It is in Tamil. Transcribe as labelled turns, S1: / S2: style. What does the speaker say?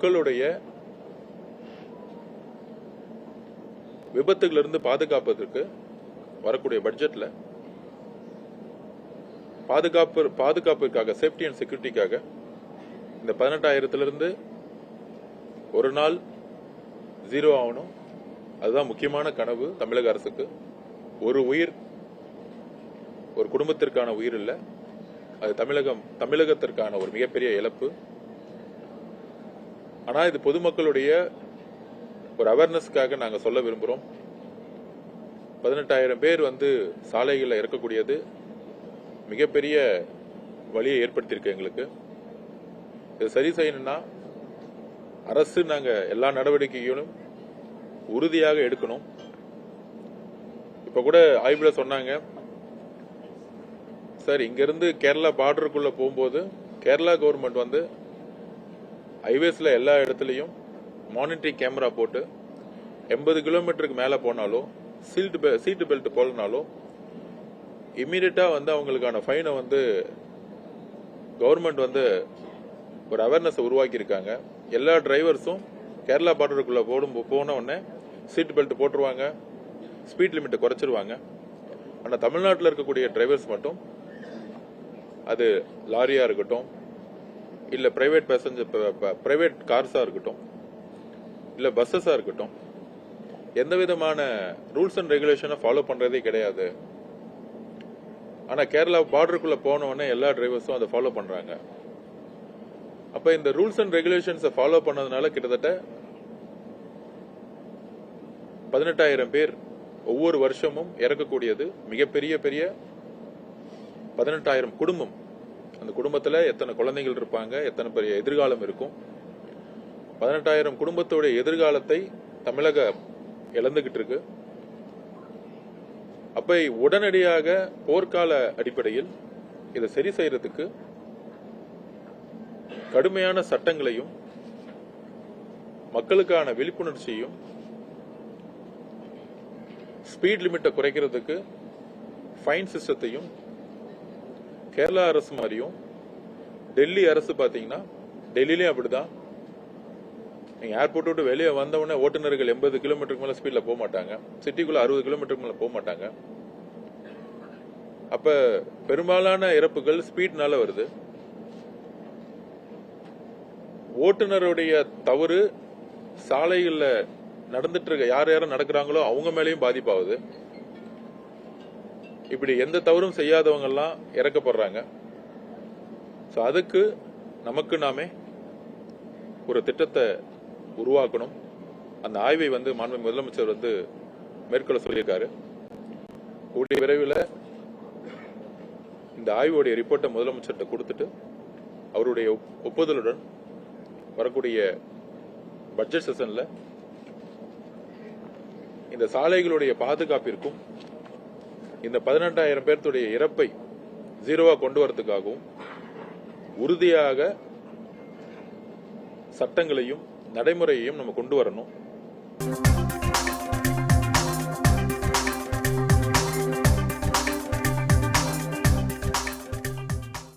S1: மக்களுடைய விபத்துகளிலிருந்து பாதுகாப்பதற்கு வரக்கூடிய பட்ஜெட்ல பாதுகாப்பிற்காக சேஃப்டி அண்ட் செக்யூரிட்டிக்காக இந்த 18,000 ஒரு நாள் 0 ஆகணும். அதுதான் முக்கியமான கனவு தமிழக அரசுக்கு. ஒரு உயிர், ஒரு குடும்பத்திற்கான உயிர் இல்லை, அது தமிழகத்திற்கான ஒரு மிகப்பெரிய இழப்பு. ஆனா இது பொதுமக்களுடைய ஒரு அவேர்னஸ்க்காக நாங்க சொல்ல விரும்புறோம். 18,000 பேர் சாலைகளில் இறக்கக்கூடியது மிகப்பெரிய வழியை ஏற்படுத்தியிருக்கு எங்களுக்கு. இது சரி செய்யணும்னா அரசு நாங்க எல்லா நடவடிக்கைகளும் உறுதியாக எடுக்கணும். இப்ப கூட ஆய்வுல சொன்னாங்க சார், இங்க இருந்து கேரளா பார்டருக்குள்ள போகும்போது கேரளா கவர்மெண்ட் ஹைவேஸ்ல எல்லா இடத்துலயும் மானிட்டரிங் கேமரா போட்டு 80 கிலோமீட்டருக்கு மேல போனாலும் சீட்டு பெல்ட் போலனாலும் இம்மீடியட்டா அவங்களுக்கான ஃபைனை கவர்மெண்ட் ஒரு அவேர்னஸ் உருவாக்கி இருக்காங்க. எல்லா டிரைவர்ஸும் கேரளா பார்டருக்குள்ள போன உடனே சீட் பெல்ட் போட்டுருவாங்க, ஸ்பீட் லிமிட்டை குறைச்சிருவாங்க. ஆனா தமிழ்நாட்டில் இருக்கக்கூடிய டிரைவர்ஸ் மட்டும், அது லாரியா இருக்கட்டும், இல்ல பிரைவேட் கார்ஸா இருக்கட்டும், இல்ல பஸ்ஸஸா இருக்கட்டும், எந்த விதமான ரூல்ஸ் அண்ட் ரெகுலேஷனை ஃபாலோ பண்றதே கிடையாது. ஆனா கேரளா பார்டருக்குள்ள போன உடனே எல்லா டிரைவர்ஸும் அதை ஃபாலோ பண்றாங்க. அப்ப இந்த ரூல்ஸ் அண்ட் ரெகுலேஷன்ஸை ஃபாலோ பண்ணதுனால கிட்டத்தட்ட 18,000 பேர் ஒவ்வொரு வருஷமும் இறக்கக்கூடியது மிகப்பெரிய 18,000 குடும்பம். அந்த குடும்பத்துல எத்தனை குழந்தைகள் இருப்பாங்க, எத்தனை பெரிய எதிர்காலம் இருக்கும். 18,000 குடும்பத்தோட எதிர்காலத்தை தமிழகம் இழந்துகிட்டு இருக்கு. அப்ப உடனடியாக போர்க்கால அடிப்படையில் இதை சரி செய்யறதுக்கு கடுமையான சட்டங்களையும் மக்களுக்கான விழிப்புணர்ச்சியும், ஸ்பீட் லிமிட்டை குறைக்கிறதுக்கு ஃபைன் சிஸ்டத்தையும் கேரளா அரசு மாதிரியும் டெல்லி அரசு பாத்தீங்கன்னா, டெல்லியிலே அப்படிதான். நீங்க ஏர்போர்ட் விட்டு வெளியே வந்தவுடனே ஓட்டுநர்கள் 80 கிலோமீட்டருக்கு மேல ஸ்பீட்ல போக மாட்டாங்க, சிட்டிக்குள்ள 60 கிலோமீட்டருக்கு மேல போக மாட்டாங்க. அப்ப பெரும்பாலான இறப்புகள் ஸ்பீட்னால வருது. ஓட்டுநருடைய தவறு சாலைகள்ல நடந்துட்டு இருக்க யாரும் நடக்கிறாங்களோ அவங்க மேலேயும் பாதிப்பாகுது. இப்படி எந்த தவறும் செய்யாதவங்க எல்லாம் இறக்கப்படுறாங்க. அதுக்கு நமக்கு நாமே ஒரு திட்டத்தை உருவாக்கணும். அந்த ஆய்வை மாண்பு முதலமைச்சர் மேற்கொள்ள சொல்லியிருக்காரு. கூடிய விரைவில் இந்த ஆய்வுடைய ரிப்போர்ட்டை முதலமைச்சர்கிட்ட கொடுத்துட்டு அவருடைய ஒப்புதலுடன் வரக்கூடிய பட்ஜெட் செஷன்ல இந்த சாலைகளுடைய பாதுகாப்பிற்கும் இந்த 18,000 பேர்த்துடைய இறப்பை 0 கொண்டு வரதுக்காகவும் உறுதியாக சட்டங்களையும் நடைமுறையையும் நம்ம கொண்டு வரணும்.